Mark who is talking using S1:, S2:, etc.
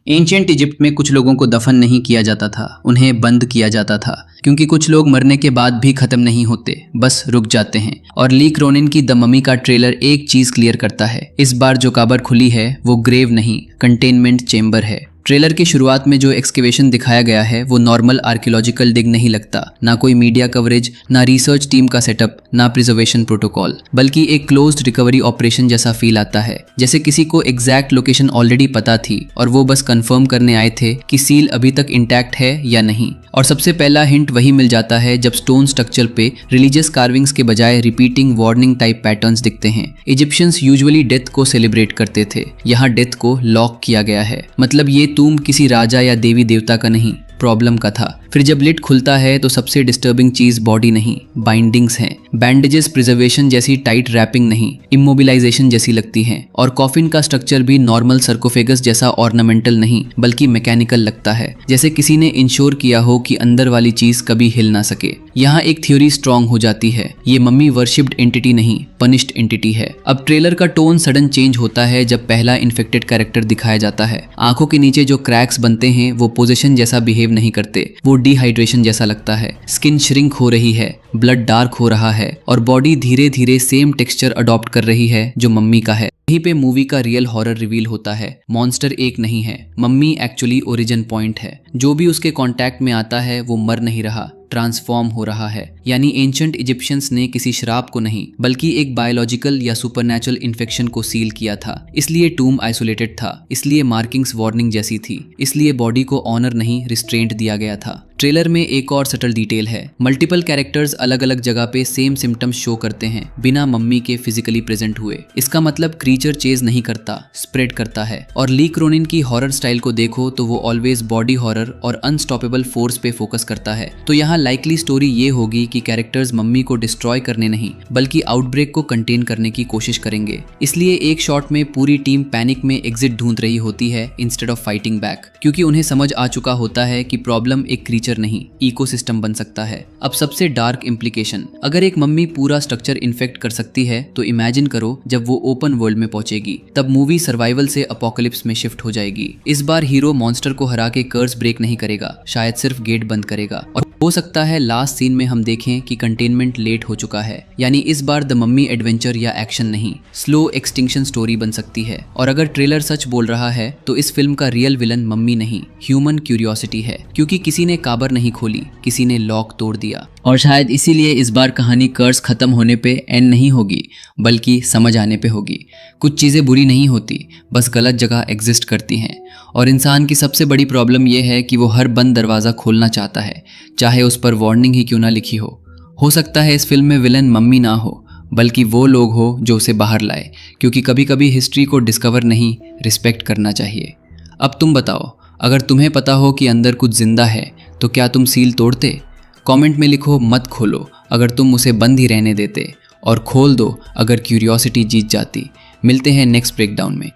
S1: Ancient Egypt में कुछ लोगों को दफन नहीं किया जाता था, उन्हें बंद किया जाता था, क्योंकि कुछ लोग मरने के बाद भी खत्म नहीं होते, बस रुक जाते हैं। और ली क्रोनिन की द ममी का ट्रेलर एक चीज क्लियर करता है, इस बार जो कब्र खुली है वो ग्रेव नहीं, कंटेनमेंट चेंबर है। ट्रेलर की शुरुआत में जो एक्सकेवेशन दिखाया गया है वो नॉर्मल आर्कियोलॉजिकल डिग नहीं लगता, ना कोई मीडिया कवरेज, ना रिसर्च टीम का सेटअप, ना प्रिजर्वेशन प्रोटोकॉल, बल्कि एक क्लोज्ड रिकवरी ऑपरेशन जैसा फील आता है, जैसे किसी को एग्जैक्ट लोकेशन ऑलरेडी पता थी और वो बस कंफर्म करने आए थे कि सील अभी तक इंटैक्ट है या नहीं। और सबसे पहला हिंट वही मिल जाता है जब स्टोन स्ट्रक्चर पे रिलीजियस कार्विंग्स के बजाय रिपीटिंग वार्निंग टाइप पैटर्न्स दिखते हैं। इजिप्शियंस यूजुअली डेथ को सेलिब्रेट करते थे, यहाँ डेथ को लॉक किया गया है, मतलब ये तुम किसी राजा या देवी देवता का नहीं, प्रॉब्लम का था। फिर जब लिड खुलता है तो सबसे डिस्टर्बिंग चीज बॉडी नहीं, बाइंडिंग्स हैं। बैंडेजेस प्रिजर्वेशन जैसी टाइट रैपिंग नहीं, इमोबिलाइजेशन जैसी लगती हैं। और कॉफिन का स्ट्रक्चर भी नॉर्मल सर्कोफेगस जैसा ऑर्नामेंटल नहीं, बल्कि मैकेनिकल लगता है, जैसे किसी ने इंश्योर किया हो कि अंदर वाली चीज कभी हिल ना सके। यहाँ एक थ्योरी स्ट्रांग हो जाती है, ये मम्मी वर्शिप्ड एंटिटी नहीं, पनिश्ड एंटिटी है। अब ट्रेलर का टोन सडन चेंज होता है जब पहला इन्फेक्टेड कैरेक्टर दिखाया जाता है। आंखों के नीचे जो क्रैक्स बनते हैं वो पोजीशन जैसा बिहेव नहीं करते, वो डिहाइड्रेशन जैसा लगता है। स्किन श्रिंक हो रही है, ब्लड डार्क हो रहा है और बॉडी धीरे धीरे सेम टेक्सचर अडॉप्ट कर रही है जो मम्मी का है। यहीं पे मूवी का रियल हॉरर रिवील होता है। मॉन्स्टर एक नहीं है, मम्मी एक्चुअली ओरिजिन पॉइंट है। जो भी उसके कांटेक्ट में आता है वो मर नहीं रहा, ट्रांसफॉर्म हो रहा है। यानी एंशिएंट इजिप्शियंस ने किसी श्राप को नहीं, बल्कि एक बायोलॉजिकल या सुपरनैचुरल इन्फेक्शन को सील किया था। इसलिए टूम आइसोलेटेड था, इसलिए मार्किंग्स वार्निंग जैसी थी, इसलिए बॉडी को ऑनर नहीं रिस्ट्रेंट दिया गया था। ट्रेलर में एक और सटल डिटेल है, मल्टीपल कैरेक्टर्स अलग अलग जगह पे सेम सिम्टम्स शो करते हैं बिना मम्मी के फिजिकली प्रेजेंट हुए। इसका मतलब क्रीचर चेज नहीं करता, स्प्रेड करता है। और ली क्रोनिन की हॉरर स्टाइल को देखो तो वो ऑलवेज बॉडी हॉरर और अनस्टॉपेबल फोर्स पे फोकस करता है। तो यहाँ लाइकली स्टोरी ये होगी कि कैरेक्टर्स मम्मी को डिस्ट्रॉय करने नहीं, बल्कि आउटब्रेक को कंटेन करने की कोशिश करेंगे। इसलिए एक शॉट में पूरी टीम पैनिक में एग्जिट ढूंढ रही होती है इंस्टेड ऑफ फाइटिंग बैक, क्योंकि उन्हें समझ आ चुका होता है कि प्रॉब्लम एक क्रीचर नहीं, इकोसिस्टम बन सकता है। अब सबसे डार्क इंप्लीकेशन, अगर एक मम्मी पूरा स्ट्रक्चर इन्फेक्ट कर सकती है तो इमेजिन करो जब वो ओपन वर्ल्ड में पहुंचेगी, तब मूवी सर्वाइवल से अपोकलिप्स में शिफ्ट हो जाएगी। इस बार हीरो मॉन्स्टर को हरा के कर्स ब्रेक नहीं करेगा, शायद सिर्फ गेट बंद करेगा। और हो सकता है लास्ट सीन में हम देखें कि कंटेनमेंट लेट हो चुका है, यानी इस बार द मम्मी एडवेंचर या एक्शन नहीं, स्लो एक्सटिंक्शन स्टोरी बन सकती है। और अगर ट्रेलर सच बोल रहा है तो इस फिल्म का रियल विलन मम्मी नहीं, ह्यूमन क्यूरियोसिटी है, क्योंकि किसी ने कब्र नहीं खोली, किसी ने लॉक तोड़ दिया। और शायद इसीलिए इस बार कहानी कर्स खत्म होने पे एंड नहीं होगी, बल्कि समझ आने पे होगी। कुछ चीज़ें बुरी नहीं होती, बस गलत जगह एग्जिस्ट करती हैं। और इंसान की सबसे बड़ी प्रॉब्लम यह है कि वो हर बंद दरवाज़ा खोलना चाहता है, चाहे उस पर वार्निंग ही क्यों ना लिखी हो। सकता है इस फिल्म में विलन मम्मी ना हो, बल्कि वो लोग हो जो उसे बाहर लाए, क्योंकि कभी कभी हिस्ट्री को डिस्कवर नहीं, रिस्पेक्ट करना चाहिए। अब तुम बताओ, अगर तुम्हें पता हो कि अंदर कुछ जिंदा है तो क्या तुम सील तोड़ते? कमेंट में लिखो मत खोलो अगर तुम उसे बंद ही रहने देते, और खोल दो अगर क्यूरियोसिटी जीत जाती। मिलते हैं नेक्स्ट ब्रेकडाउन में।